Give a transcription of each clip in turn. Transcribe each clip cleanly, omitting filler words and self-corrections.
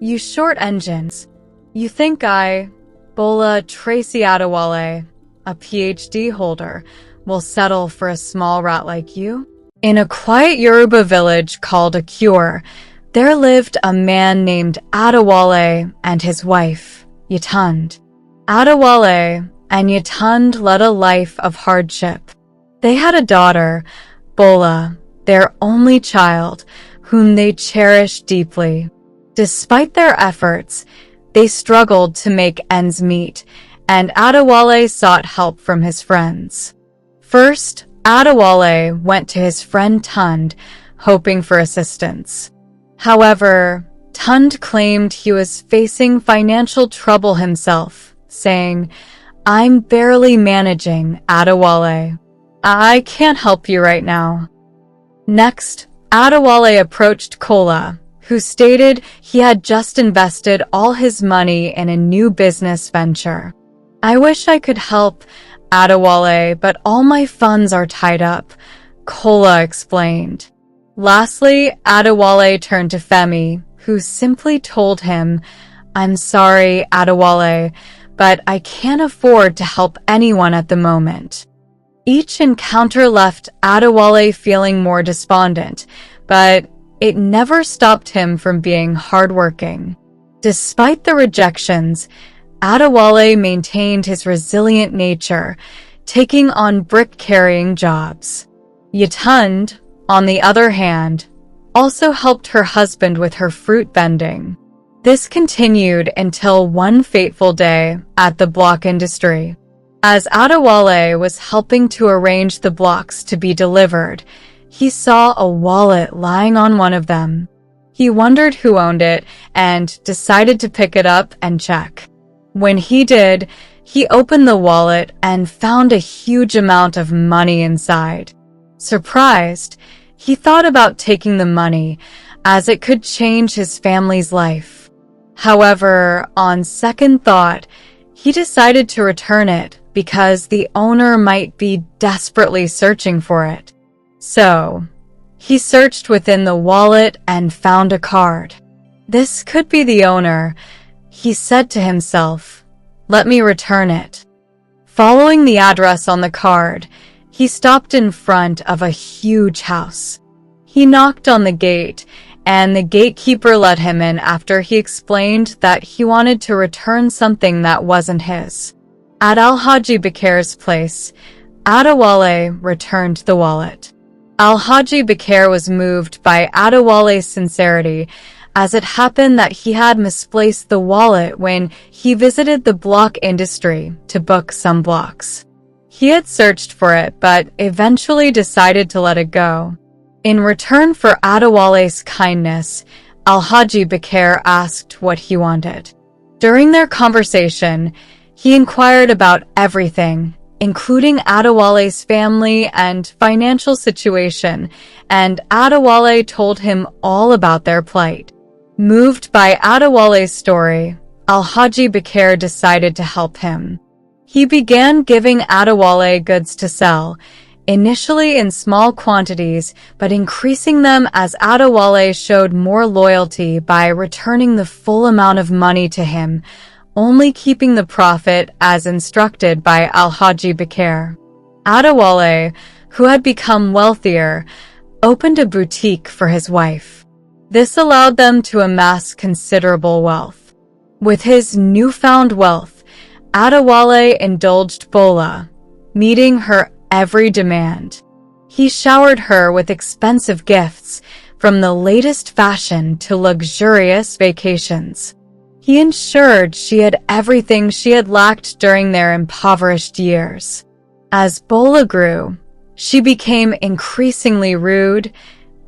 You short engines. You think I, Bola Tracy Adewale, a PhD holder, will settle for a small rat like you? In a quiet Yoruba village called Akure, there lived a man named Adewale and his wife, Yetund. Adewale and Yetund led a life of hardship. They had a daughter, Bola, their only child, whom they cherished deeply. Despite their efforts, they struggled to make ends meet, and Adewale sought help from his friends. First, Adewale went to his friend Tund, hoping for assistance. However, Tund claimed he was facing financial trouble himself, saying, "I'm barely managing, Adewale. I can't help you right now." Next, Adewale approached Kola, who stated he had just invested all his money in a new business venture. "I wish I could help, Adewale, but all my funds are tied up," Kola explained. Lastly, Adewale turned to Femi, who simply told him, "I'm sorry, Adewale, but I can't afford to help anyone at the moment." Each encounter left Adewale feeling more despondent, but it never stopped him from being hardworking. Despite the rejections, Adewale maintained his resilient nature, taking on brick-carrying jobs. Yetund, on the other hand, also helped her husband with her fruit vending. This continued until one fateful day at the block industry. As Adewale was helping to arrange the blocks to be delivered, he saw a wallet lying on one of them. He wondered who owned it and decided to pick it up and check. When he did, he opened the wallet and found a huge amount of money inside. Surprised, he thought about taking the money, as it could change his family's life. However, on second thought, he decided to return it because the owner might be desperately searching for it. So, he searched within the wallet and found a card. "This could be the owner," he said to himself. "Let me return it." Following the address on the card, he stopped in front of a huge house. He knocked on the gate, and the gatekeeper let him in after he explained that he wanted to return something that wasn't his. At Alhaji Bakir's place, Adewale returned the wallet. Alhaji Bakir was moved by Adewale's sincerity, as it happened that he had misplaced the wallet when he visited the block industry to book some blocks. He had searched for it, but eventually decided to let it go. In return for Adewale's kindness, Alhaji Bakir asked what he wanted. During their conversation, he inquired about everything, including Adewale's family and financial situation, and Adewale told him all about their plight. Moved by Adewale's story, Alhaji Bakir decided to help him. He began giving Adewale goods to sell, initially in small quantities, but increasing them as Adewale showed more loyalty by returning the full amount of money to him, only keeping the profit as instructed by Alhaji Bakir. Adewale, who had become wealthier, opened a boutique for his wife. This allowed them to amass considerable wealth. With his newfound wealth, Adewale indulged Bola, meeting her every demand. He showered her with expensive gifts, from the latest fashion to luxurious vacations. He ensured she had everything she had lacked during their impoverished years. As Bola grew, she became increasingly rude,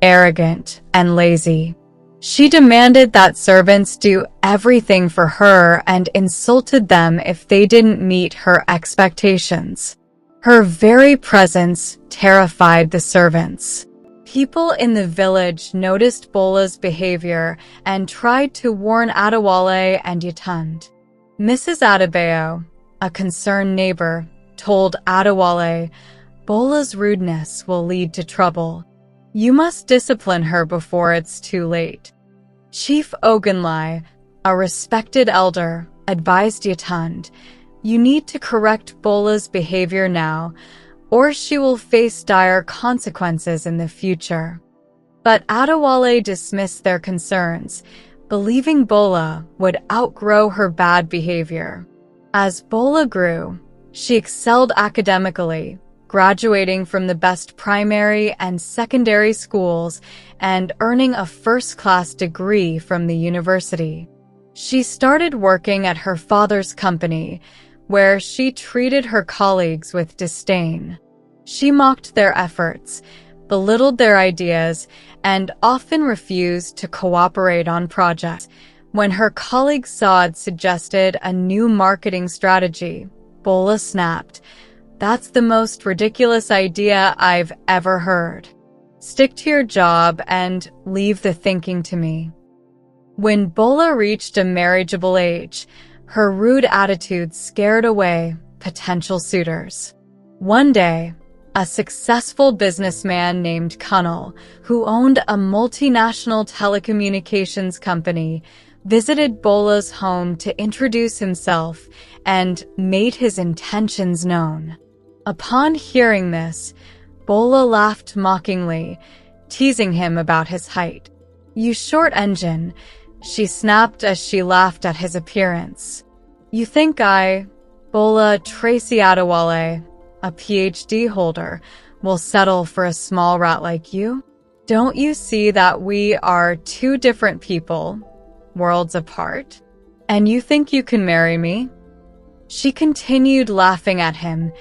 arrogant, and lazy. She demanded that servants do everything for her and insulted them if they didn't meet her expectations. Her very presence terrified the servants. People in the village noticed Bola's behavior and tried to warn Adewale and Yetund. Mrs. Adebayo, a concerned neighbor, told Adewale, "Bola's rudeness will lead to trouble. You must discipline her before it's too late." Chief Ogunlai, a respected elder, advised Yatund, "You need to correct Bola's behavior now, or she will face dire consequences in the future." But Adewale dismissed their concerns, believing Bola would outgrow her bad behavior. As Bola grew, she excelled academically, graduating from the best primary and secondary schools and earning a first-class degree from the university. She started working at her father's company, where she treated her colleagues with disdain. She mocked their efforts, belittled their ideas, and often refused to cooperate on projects. When her colleague Saad suggested a new marketing strategy, Bola snapped, "That's the most ridiculous idea I've ever heard. Stick to your job and leave the thinking to me." When Bola reached a marriageable age, her rude attitude scared away potential suitors. One day, a successful businessman named Kunal, who owned a multinational telecommunications company, visited Bola's home to introduce himself and made his intentions known. Upon hearing this, Bola laughed mockingly, teasing him about his height. "You short engine," she snapped as she laughed at his appearance. "You think I, Bola Tracy Adewale, a PhD holder, will settle for a small rat like you? Don't you see that we are two different people, worlds apart? And you think you can marry me?" She continued laughing at him,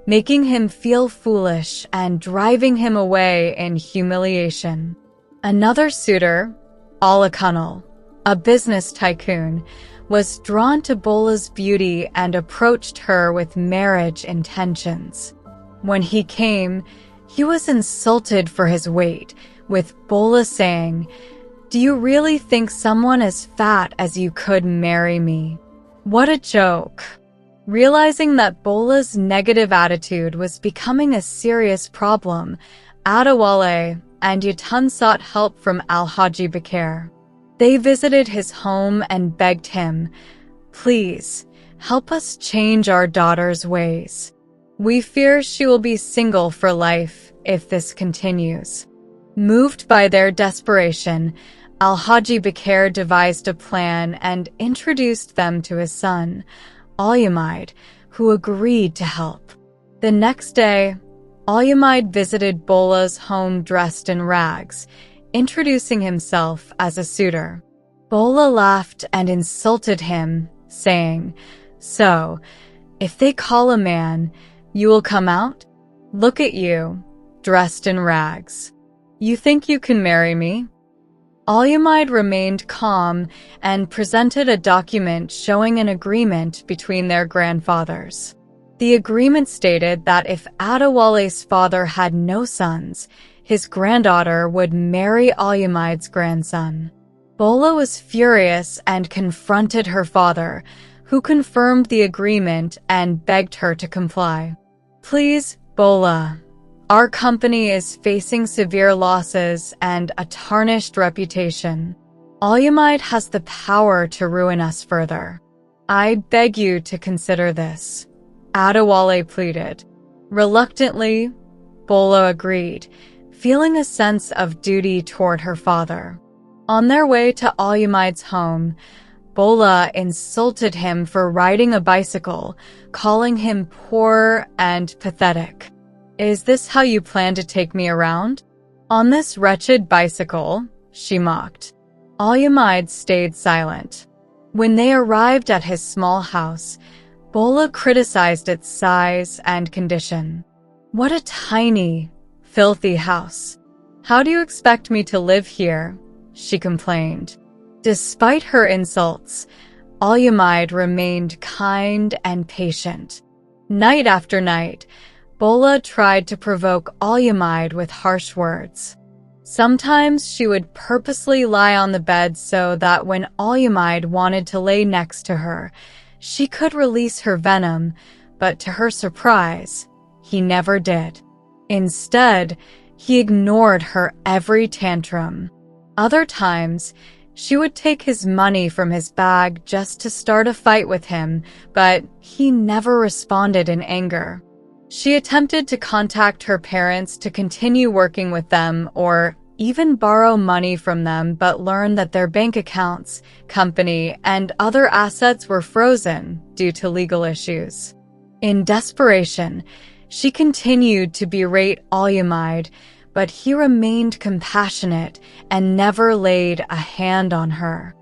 making him feel foolish and driving him away in humiliation. Another suitor, Ala Kunal, a business tycoon, was drawn to Bola's beauty and approached her with marriage intentions. When he came, he was insulted for his weight, with Bola saying, "Do you really think someone as fat as you could marry me? What a joke." Realizing that Bola's negative attitude was becoming a serious problem, Adewale and Yatun sought help from Alhaji Bakir. They visited his home and begged him, "Please, help us change our daughter's ways. We fear she will be single for life if this continues." Moved by their desperation, Alhaji Bakir devised a plan and introduced them to his son, Alyamide, who agreed to help. The next day, Alyamide visited Bola's home dressed in rags, introducing himself as a suitor. Bola laughed and insulted him, saying, "So, if they call a man, you will come out? Look at you, dressed in rags. You think you can marry me?" Alyamide remained calm and presented a document showing an agreement between their grandfathers. The agreement stated that if Adewale's father had no sons, his granddaughter would marry Alyamide's grandson. Bola was furious and confronted her father, who confirmed the agreement and begged her to comply. "Please, Bola, our company is facing severe losses and a tarnished reputation. Alyamide has the power to ruin us further. I beg you to consider this," Adewale pleaded. Reluctantly, Bola agreed, feeling a sense of duty toward her father. On their way to Alyamide's home, Bola insulted him for riding a bicycle, calling him poor and pathetic. "Is this how you plan to take me around? On this wretched bicycle?" she mocked. Alyamide stayed silent. When they arrived at his small house, Bola criticized its size and condition. "What a tiny, filthy house. How do you expect me to live here?" she complained. Despite her insults, Alyamide remained kind and patient. Night after night, Bola tried to provoke Alyamide with harsh words. Sometimes she would purposely lie on the bed so that when Alyamide wanted to lay next to her, she could release her venom, but to her surprise, he never did. Instead, he ignored her every tantrum. Other times, She would take his money from his bag just to start a fight with him, but he never responded in anger. She attempted to contact her parents to continue working with them or even borrow money from them, but learned that their bank accounts, company, and other assets were frozen due to legal issues. In desperation, she continued to berate Olyamide, but he remained compassionate and never laid a hand on her.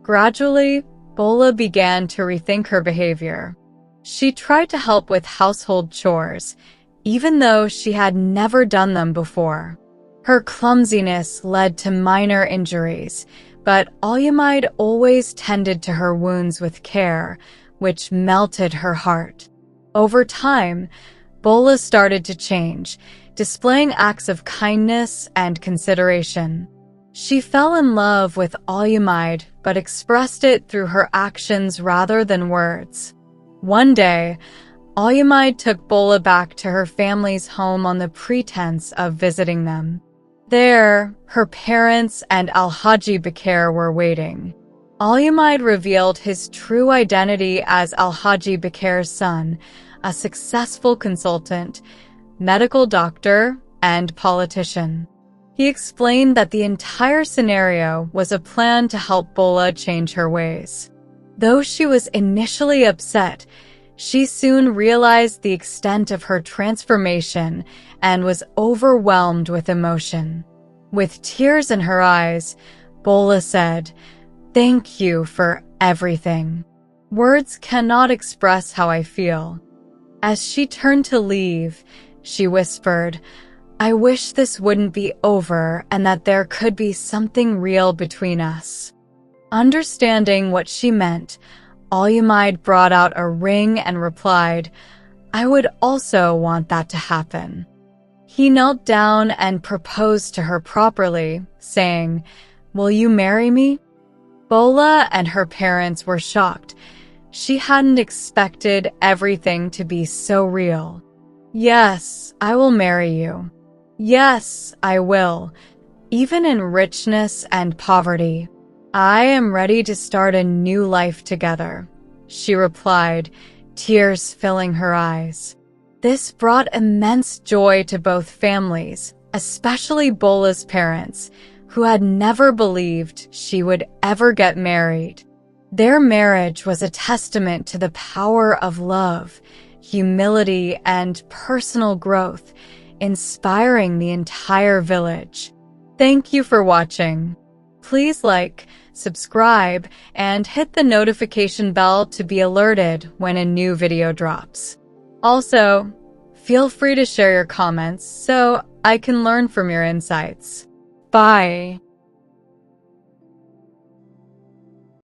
Gradually, Bola began to rethink her behavior. She tried to help with household chores, even though she had never done them before. Her clumsiness led to minor injuries, but Olyamide always tended to her wounds with care, which melted her heart. Over time, Bola started to change, displaying acts of kindness and consideration. She fell in love with Olyamide, but expressed it through her actions rather than words. One day, Olyamide took Bola back to her family's home on the pretense of visiting them. There, her parents and Alhaji Bakir were waiting. Olyamide revealed his true identity as Alhaji Bakir's son, a successful consultant, medical doctor, and politician. He explained that the entire scenario was a plan to help Bola change her ways. Though she was initially upset, she soon realized the extent of her transformation and was overwhelmed with emotion. With tears in her eyes, Bola said, "Thank you for everything. Words cannot express how I feel." As she turned to leave, she whispered, "I wish this wouldn't be over and that there could be something real between us." Understanding what she meant, Olyamide brought out a ring and replied, "I would also want that to happen." He knelt down and proposed to her properly, saying, "Will you marry me?" Bola and her parents were shocked. She hadn't expected everything to be so real. "Yes, I will marry you. Yes, I will, even in richness and poverty. I am ready to start a new life together," she replied, tears filling her eyes. This brought immense joy to both families, especially Bola's parents, who had never believed she would ever get married. Their marriage was a testament to the power of love, humility, and personal growth, inspiring the entire village. Thank you for watching. Please like, subscribe, and hit the notification bell to be alerted when a new video drops. Also, feel free to share your comments so I can learn from your insights. Bye.